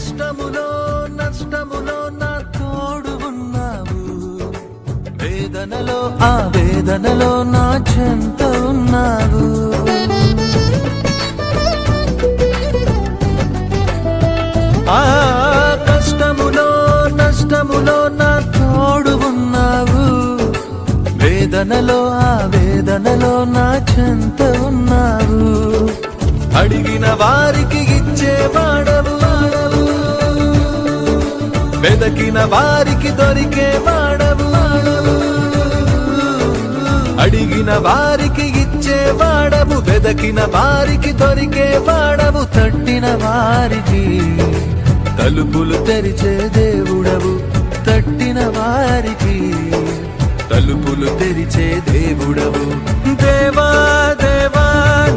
కష్టములో నష్టములో నా తోడు ఉన్నావు, వేదనలో ఆ వేదనలో నా చెంత ఉన్నావు. ఆ కష్టములో నష్టములో నా తోడు ఉన్నావు, వేదనలో ఆ వేదనలో నా చెంత ఉన్నావు. అడిగిన వారికి ఇచ్చేవాడవు, వెదకిన వారికి దొరికేవాడవు. అడిగిన వారికి ఇచ్చేవాడవు, వెదకిన వారికి దొరికేవాడవు. తట్టిన వారికి తలుపులు తెరిచే దేవుడవు, తట్టిన వారికి తలుపులు తెరిచే దేవుడవు. దేవా దేవా